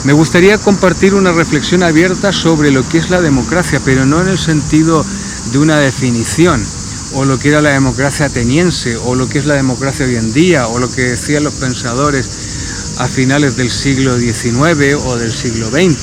Me gustaría compartir una reflexión abierta sobre lo que es la democracia, pero no en el sentido de una definición, o lo que era la democracia ateniense, o lo que es la democracia hoy en día, o lo que decían los pensadores a finales del siglo XIX o del siglo XX,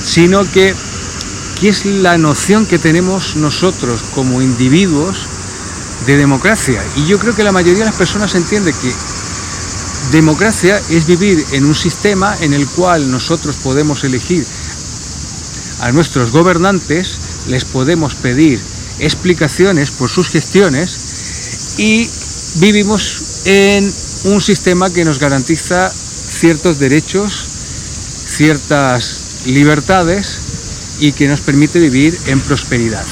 sino que es la noción que tenemos nosotros como individuos de democracia. Y yo creo que la mayoría de las personas entiende que democracia es vivir en un sistema en el cual nosotros podemos elegir a nuestros gobernantes, les podemos pedir explicaciones por sus gestiones y vivimos en un sistema que nos garantiza ciertos derechos, ciertas libertades y que nos permite vivir en prosperidad.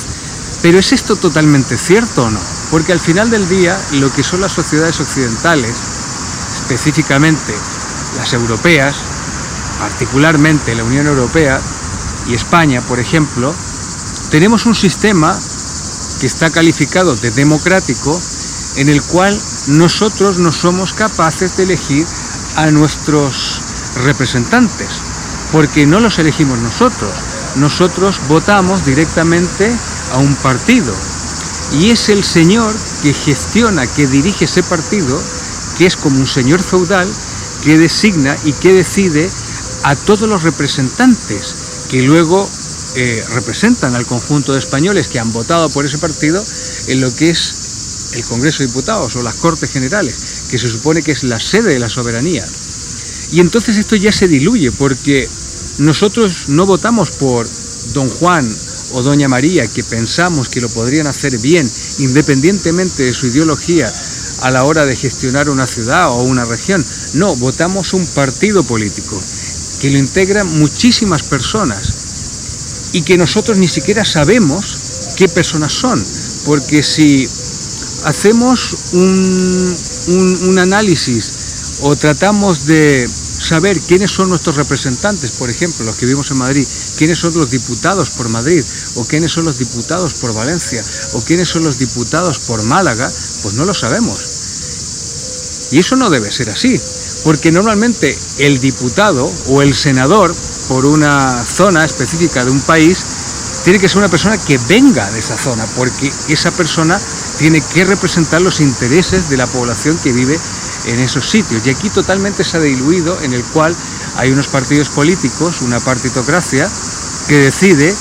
Pero ¿es esto totalmente cierto o no? Porque al final del día, lo que son las sociedades occidentales, específicamente las europeas, particularmente la Unión Europea y España, por ejemplo, tenemos un sistema que está calificado de democrático, en el cual nosotros no somos capaces de elegir a nuestros representantes, porque no los elegimos nosotros. Nosotros votamos directamente a un partido y es el señor que gestiona, que dirige ese partido, que es como un señor feudal que designa y que decide a todos los representantes que luego representan al conjunto de españoles que han votado por ese partido en lo que es el Congreso de Diputados o las Cortes Generales, que se supone que es la sede de la soberanía. Y entonces esto ya se diluye, porque nosotros no votamos por don Juan o doña María, que pensamos que lo podrían hacer bien, independientemente de su ideología, a la hora de gestionar una ciudad o una región. No, votamos un partido político, que lo integran muchísimas personas, y que nosotros ni siquiera sabemos qué personas son, porque si hacemos un análisis o tratamos de saber quiénes son nuestros representantes, por ejemplo, los que vivimos en Madrid, quiénes son los diputados por Madrid, o quiénes son los diputados por Valencia, o quiénes son los diputados por Málaga, pues no lo sabemos. Y eso no debe ser así, porque normalmente el diputado o el senador por una zona específica de un país tiene que ser una persona que venga de esa zona, porque esa persona tiene que representar los intereses de la población que vive en esos sitios. Y aquí totalmente se ha diluido, en el cual hay unos partidos políticos, una partitocracia, que decide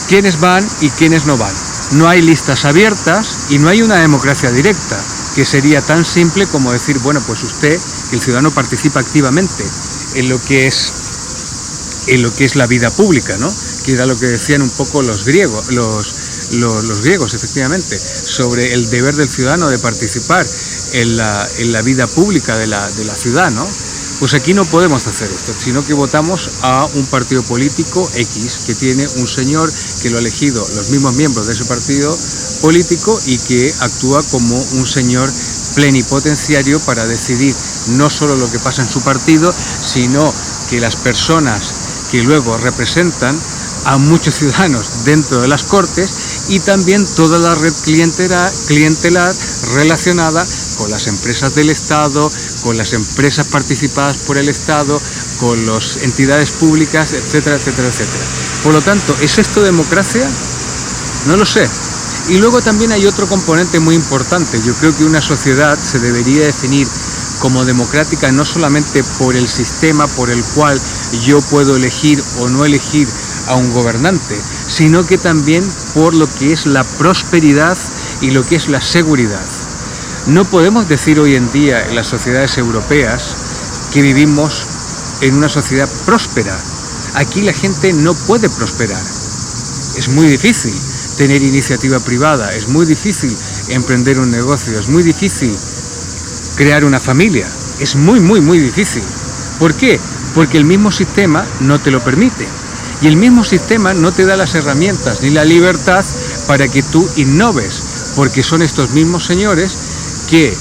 quiénes van y quiénes no van. No hay listas abiertas y no hay una democracia directa, que sería tan simple como decir, bueno, pues usted, el ciudadano, participa activamente en lo que es la vida pública, ¿no? Que era lo que decían un poco los griegos, los griegos, efectivamente, sobre el deber del ciudadano de participar en la vida pública de la ciudad, ¿no? Pues aquí no podemos hacer esto, sino que votamos a un partido político X, que tiene un señor que lo ha elegido los mismos miembros de ese partido político y que actúa como un señor plenipotenciario para decidir no solo lo que pasa en su partido, sino que las personas que luego representan a muchos ciudadanos dentro de las Cortes y también toda la red clientelar relacionada con las empresas del Estado, con las empresas participadas por el Estado, con las entidades públicas, etcétera, etcétera, etcétera. Por lo tanto, ¿es esto democracia? No lo sé. Y luego también hay otro componente muy importante. Yo creo que una sociedad se debería definir como democrática no solamente por el sistema por el cual yo puedo elegir o no elegir a un gobernante, sino que también por lo que es la prosperidad y lo que es la seguridad. No podemos decir hoy en día en las sociedades europeas que vivimos en una sociedad próspera. Aquí la gente no puede prosperar. Es muy difícil tener iniciativa privada, es muy difícil emprender un negocio, es muy difícil crear una familia, es muy difícil. ¿Por qué? Porque el mismo sistema no te lo permite. Y el mismo sistema no te da las herramientas ni la libertad para que tú innoves, porque son estos mismos señores que,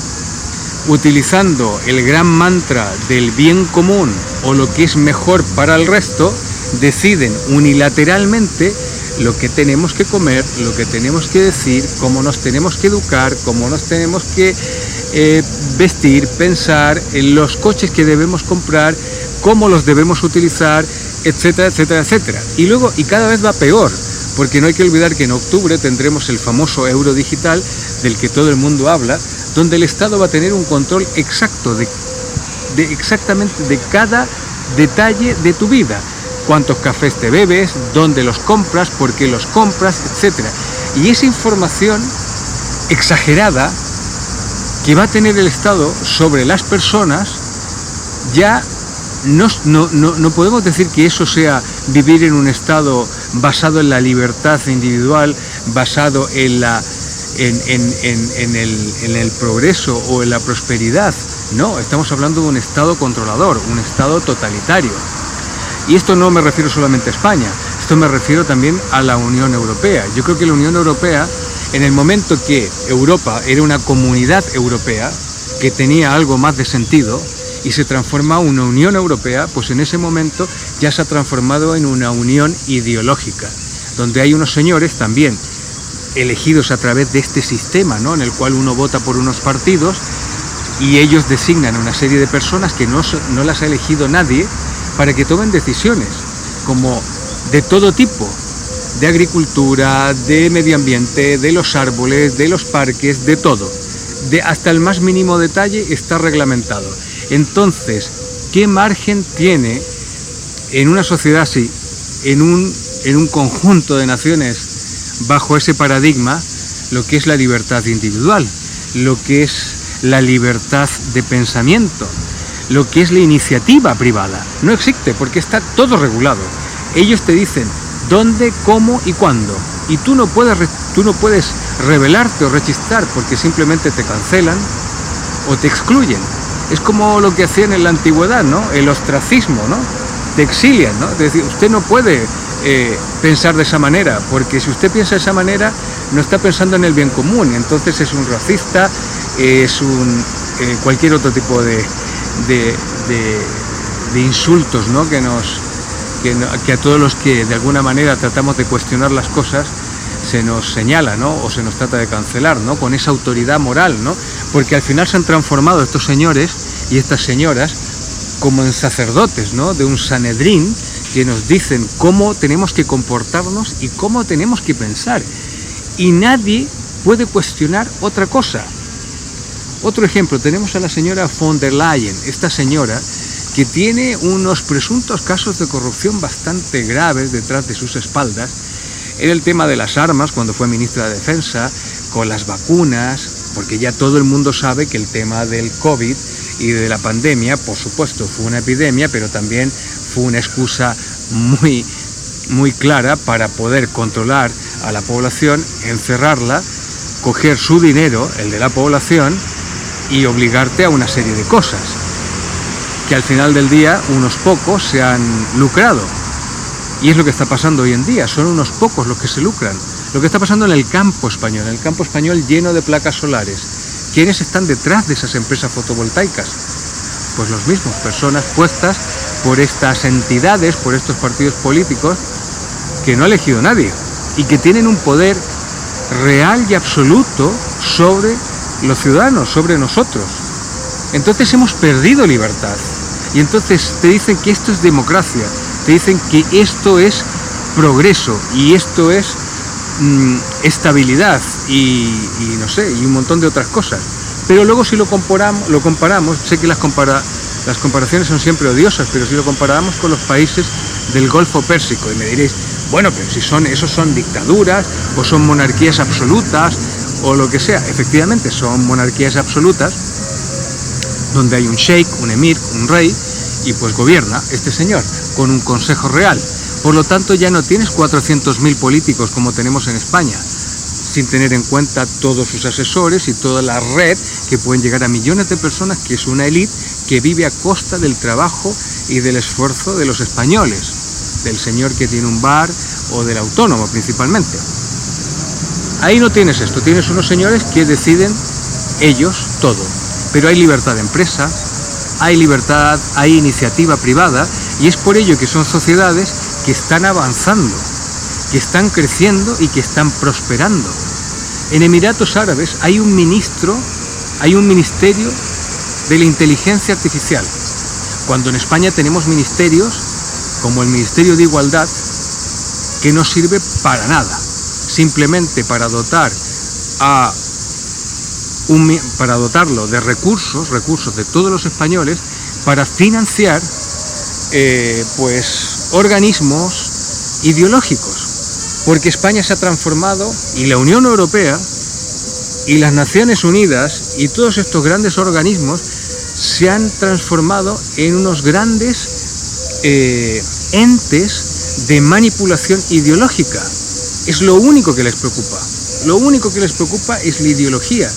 utilizando el gran mantra del bien común o lo que es mejor para el resto, deciden unilateralmente lo que tenemos que comer, lo que tenemos que decir, cómo nos tenemos que educar, cómo nos tenemos que vestir, pensar, en los coches que debemos comprar, cómo los debemos utilizar, etcétera, etcétera, etcétera. Y cada vez va peor, porque no hay que olvidar que en octubre tendremos el famoso euro digital del que todo el mundo habla, donde el Estado va a tener un control exacto de exactamente de cada detalle de tu vida. Cuántos cafés te bebes, dónde los compras, por qué los compras, etcétera. Y esa información exagerada que va a tener el Estado sobre las personas, ya no podemos decir que eso sea vivir en un Estado basado en la libertad individual, basado en el progreso o en la prosperidad. No, estamos hablando de un Estado controlador, un Estado totalitario. Y esto no me refiero solamente a España, esto me refiero también a la Unión Europea. Yo creo que la Unión Europea, en el momento que Europa era una comunidad europea, que tenía algo más de sentido, y se transforma en una Unión Europea, pues en ese momento ya se ha transformado en una unión ideológica, donde hay unos señores también elegidos a través de este sistema, ¿no?, en el cual uno vota por unos partidos y ellos designan una serie de personas que no las ha elegido nadie para que tomen decisiones, como de todo tipo, de agricultura, de medio ambiente, de los árboles, de los parques, de todo, hasta el más mínimo detalle está reglamentado. Entonces, ¿qué margen tiene en una sociedad así, en un conjunto de naciones bajo ese paradigma, lo que es la libertad individual, lo que es la libertad de pensamiento, lo que es la iniciativa privada? No existe, porque está todo regulado. Ellos te dicen dónde, cómo y cuándo, y tú no puedes rebelarte o rechistar, porque simplemente te cancelan o te excluyen. Es como lo que hacían en la antigüedad, ¿no?, el ostracismo, ¿no?, te exilian, ¿no? Es decir, usted no puede pensar de esa manera, porque si usted piensa de esa manera no está pensando en el bien común, entonces es un racista, es cualquier otro tipo de insultos, ¿no?, que a todos los que de alguna manera tratamos de cuestionar las cosas se nos señala, ¿no?, o se nos trata de cancelar, ¿no?, con esa autoridad moral, ¿no?, porque al final se han transformado estos señores y estas señoras como en sacerdotes, ¿no?, de un Sanedrín, que nos dicen cómo tenemos que comportarnos y cómo tenemos que pensar, y nadie puede cuestionar otra cosa. Otro ejemplo, tenemos a la señora von der Leyen, esta señora que tiene unos presuntos casos de corrupción bastante graves detrás de sus espaldas, en el tema de las armas, cuando fue ministra de Defensa, con las vacunas, porque ya todo el mundo sabe que el tema del COVID y de la pandemia, por supuesto, fue una epidemia, pero también fue una excusa muy, muy clara para poder controlar a la población, encerrarla, coger su dinero, el de la población, y obligarte a una serie de cosas, que al final del día unos pocos se han lucrado. Y es lo que está pasando hoy en día, son unos pocos los que se lucran. Lo que está pasando en el campo español lleno de placas solares. ¿Quiénes están detrás de esas empresas fotovoltaicas? Pues los mismos, personas puestas por estas entidades, por estos partidos políticos que no ha elegido nadie y que tienen un poder real y absoluto sobre los ciudadanos, sobre nosotros. Entonces hemos perdido libertad. Y entonces te dicen que esto es democracia, te dicen que esto es progreso y esto es estabilidad y no sé, y un montón de otras cosas. Pero luego si lo comparamos, sé que las comparaciones son siempre odiosas, pero si lo comparamos con los países del Golfo Pérsico, y me diréis, bueno, pero si esos son dictaduras o son monarquías absolutas o lo que sea, efectivamente son monarquías absolutas, donde hay un sheik, un emir, un rey, y pues gobierna este señor con un consejo real. Por lo tanto, ya no tienes 400.000 políticos como tenemos en España, sin tener en cuenta todos sus asesores y toda la red que pueden llegar a millones de personas, que es una élite que vive a costa del trabajo y del esfuerzo de los españoles, del señor que tiene un bar o del autónomo principalmente. Ahí no tienes esto, tienes unos señores que deciden ellos todo. Pero hay libertad de empresa, hay libertad, hay iniciativa privada, y es por ello que son sociedades que están avanzando, que están creciendo y que están prosperando. En Emiratos Árabes hay un ministerio de la inteligencia artificial. Cuando en España tenemos ministerios, como el Ministerio de Igualdad, que no sirve para nada, simplemente para dotarlo de recursos de todos los españoles, para financiar organismos ideológicos, porque España se ha transformado, y la Unión Europea y las Naciones Unidas y todos estos grandes organismos se han transformado en unos grandes entes de manipulación ideológica. Es lo único que les preocupa. Lo único que les preocupa es la ideología.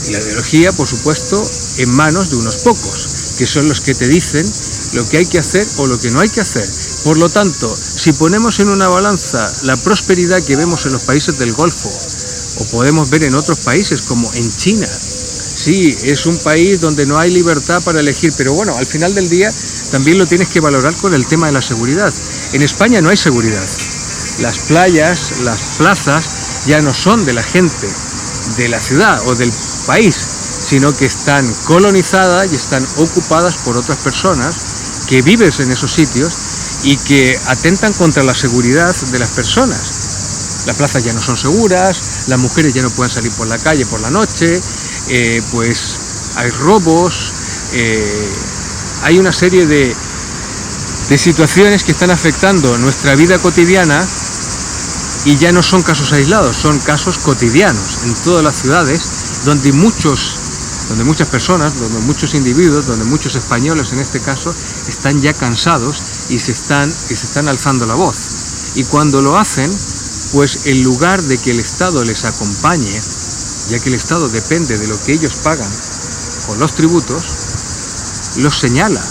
Y la ideología, por supuesto, en manos de unos pocos, que son los que te dicen lo que hay que hacer o lo que no hay que hacer. Por lo tanto, si ponemos en una balanza la prosperidad que vemos en los países del Golfo, o podemos ver en otros países como en China, sí, es un país donde no hay libertad para elegir, pero bueno, al final del día también lo tienes que valorar con el tema de la seguridad. En España no hay seguridad. Las playas, las plazas, ya no son de la gente de la ciudad o del país, sino que están colonizadas y están ocupadas por otras personas que viven en esos sitios y que atentan contra la seguridad de las personas. Las plazas ya no son seguras, las mujeres ya no pueden salir por la calle por la noche, pues hay robos, hay una serie de situaciones que están afectando nuestra vida cotidiana y ya no son casos aislados, son casos cotidianos en todas las ciudades donde muchas personas, donde muchos individuos, donde muchos españoles en este caso, están ya cansados y se están alzando la voz. Y cuando lo hacen, pues en lugar de que el Estado les acompañe, ya que el Estado depende de lo que ellos pagan con los tributos, los señala,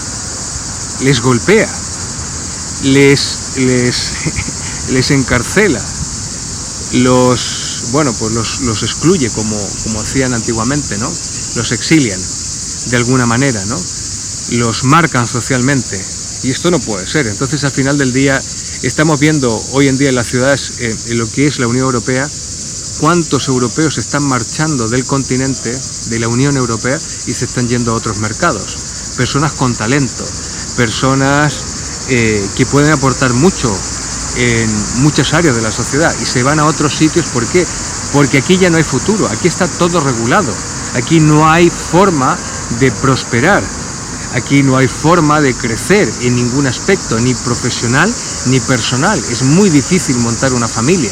les golpea, les encarcela, los excluye como hacían antiguamente, ¿no? Los exilian de alguna manera, ¿no? Los marcan socialmente, y esto no puede ser. Entonces, al final del día, estamos viendo hoy en día en las ciudades, en lo que es la Unión Europea, cuántos europeos están marchando del continente, de la Unión Europea, y se están yendo a otros mercados. Personas con talento, personas que pueden aportar mucho en muchas áreas de la sociedad, y se van a otros sitios. ¿Por qué? Porque aquí ya no hay futuro, aquí está todo regulado, aquí no hay forma de prosperar, aquí no hay forma de crecer en ningún aspecto, ni profesional ni personal. Es muy difícil montar una familia,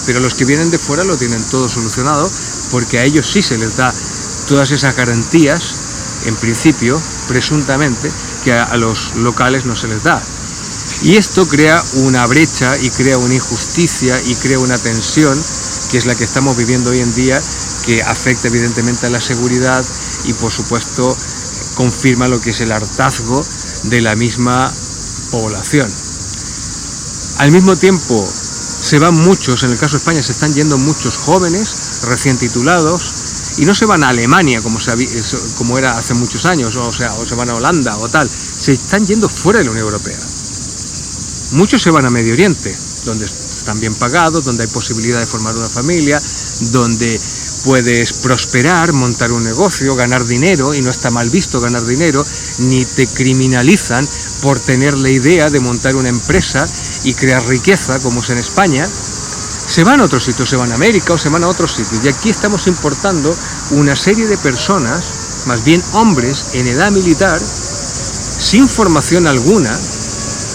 pero los que vienen de fuera lo tienen todo solucionado, porque a ellos sí se les da todas esas garantías, en principio, presuntamente, que a los locales no se les da. Y esto crea una brecha y crea una injusticia y crea una tensión, que es la que estamos viviendo hoy en día, que afecta evidentemente a la seguridad y, por supuesto, confirma lo que es el hartazgo de la misma población. Al mismo tiempo, se van muchos, en el caso de España se están yendo muchos jóvenes recién titulados, y no se van a Alemania como era hace muchos años, o se van a Holanda o tal, se están yendo fuera de la Unión Europea. Muchos se van a Medio Oriente, donde están bien pagados, donde hay posibilidad de formar una familia, donde puedes prosperar, montar un negocio, ganar dinero, y no está mal visto ganar dinero, ni te criminalizan por tener la idea de montar una empresa y crear riqueza, como es en España. Se van a otros sitios, se van a América o se van a otros sitios, y aquí estamos importando una serie de personas, más bien hombres en edad militar, sin formación alguna,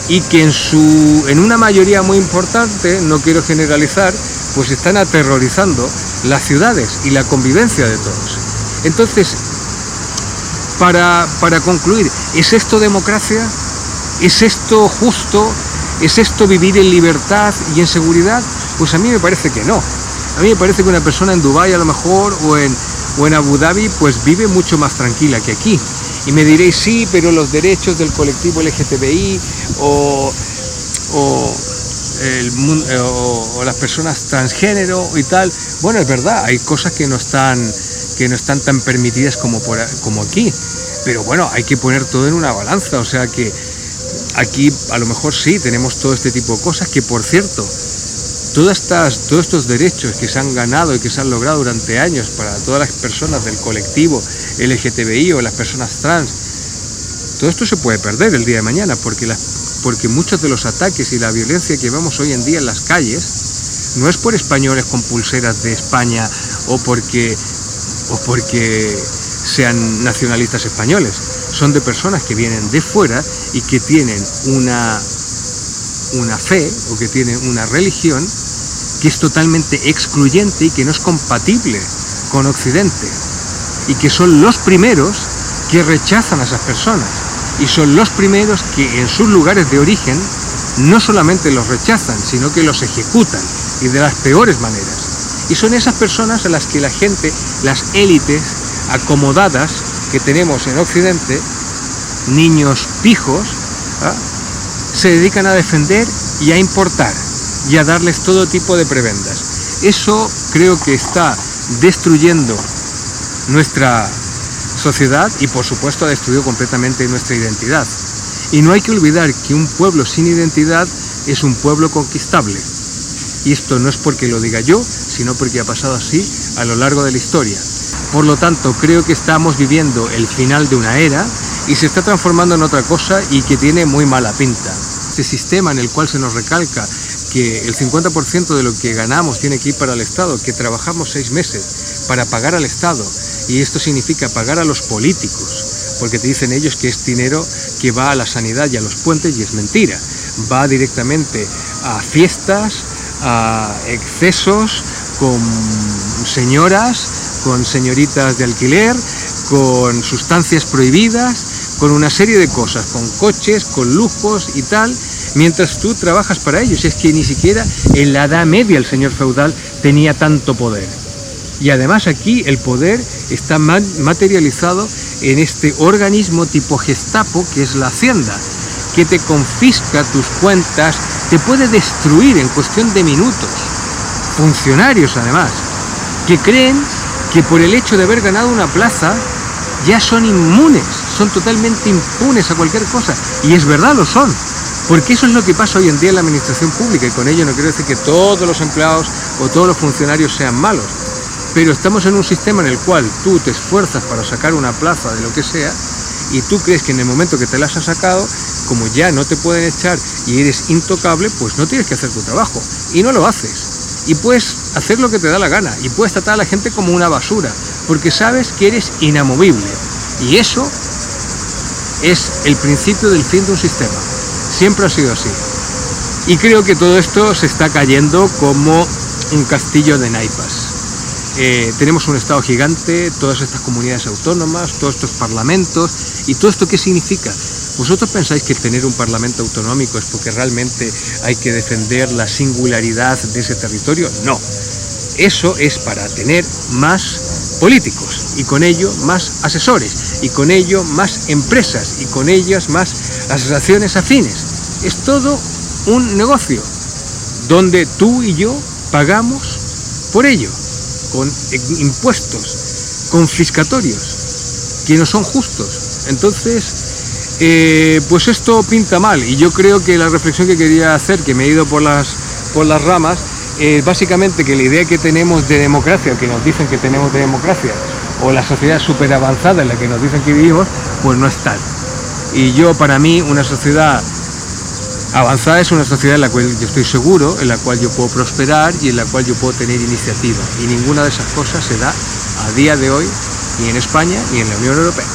y que en una mayoría muy importante, no quiero generalizar, pues están aterrorizando las ciudades y la convivencia de todos. Entonces, para concluir, ¿es esto democracia? ¿Es esto justo? ¿Es esto vivir en libertad y en seguridad? Pues a mí me parece que no. A mí me parece que una persona en Dubái a lo mejor o en Abu Dhabi pues vive mucho más tranquila que aquí. Y me diréis, sí, pero los derechos del colectivo LGTBI o las personas transgénero y tal, bueno, es verdad, hay cosas que no están tan permitidas como aquí, pero bueno, hay que poner todo en una balanza. O sea que aquí a lo mejor sí tenemos todo este tipo de cosas, que por cierto, todos estos derechos que se han ganado y que se han logrado durante años para todas las personas del colectivo LGTBI o las personas trans, todo esto se puede perder el día de mañana, porque muchos de los ataques y la violencia que vemos hoy en día en las calles no es por españoles con pulseras de España o porque sean nacionalistas españoles, son de personas que vienen de fuera y que tienen una fe o que tienen una religión que es totalmente excluyente y que no es compatible con Occidente, y que son los primeros que rechazan a esas personas, y son los primeros que en sus lugares de origen no solamente los rechazan, sino que los ejecutan, y de las peores maneras. Y son esas personas a las que la gente, las élites acomodadas que tenemos en Occidente, niños pijos, se dedican a defender y a importar y a darles todo tipo de prebendas. Eso creo que está destruyendo nuestra sociedad y por supuesto ha destruido completamente nuestra identidad. Y no hay que olvidar que un pueblo sin identidad es un pueblo conquistable. Y esto no es porque lo diga yo, sino porque ha pasado así a lo largo de la historia. Por lo tanto, creo que estamos viviendo el final de una era y se está transformando en otra cosa y que tiene muy mala pinta. Este sistema en el cual se nos recalca que el 50% de lo que ganamos tiene que ir para el Estado, que trabajamos 6 meses para pagar al Estado, y esto significa pagar a los políticos, porque te dicen ellos que es dinero que va a la sanidad y a los puentes, y es mentira. Va directamente a fiestas, a excesos, con señoras, con señoritas de alquiler, con sustancias prohibidas, con una serie de cosas, con coches, con lujos y tal, mientras tú trabajas para ellos. Es que ni siquiera en la Edad Media el señor feudal tenía tanto poder. Y además aquí el poder está materializado en este organismo tipo Gestapo, que es la Hacienda, que te confisca tus cuentas, te puede destruir en cuestión de minutos. Funcionarios además, que creen que por el hecho de haber ganado una plaza ya son inmunes, son totalmente impunes a cualquier cosa. Y es verdad, lo son, porque eso es lo que pasa hoy en día en la administración pública, y con ello no quiero decir que todos los empleados o todos los funcionarios sean malos, pero estamos en un sistema en el cual tú te esfuerzas para sacar una plaza de lo que sea, y tú crees que en el momento que te las has sacado, como ya no te pueden echar y eres intocable, pues no tienes que hacer tu trabajo, y no lo haces. Y puedes hacer lo que te da la gana, y puedes tratar a la gente como una basura, porque sabes que eres inamovible. Y eso es el principio del fin de un sistema. Siempre ha sido así. Y creo que todo esto se está cayendo como un castillo de naipas. Tenemos un Estado gigante, todas estas comunidades autónomas, todos estos parlamentos, y todo esto ¿qué significa? ¿Vosotros pensáis que tener un parlamento autonómico es porque realmente hay que defender la singularidad de ese territorio? No. Eso es para tener más políticos, y con ello más asesores, y con ello más empresas, y con ellas más asociaciones afines. Es todo un negocio, donde tú y yo pagamos por ello, con impuestos confiscatorios, que no son justos. Entonces, pues esto pinta mal, y yo creo que la reflexión que quería hacer, que me he ido por las ramas, básicamente que la idea que tenemos de democracia, o que nos dicen que tenemos de democracia, o la sociedad súper avanzada en la que nos dicen que vivimos, pues no es tal. Y yo, para mí, una sociedad avanzada es una sociedad en la cual yo estoy seguro, en la cual yo puedo prosperar y en la cual yo puedo tener iniciativa. Y ninguna de esas cosas se da a día de hoy, ni en España, ni en la Unión Europea.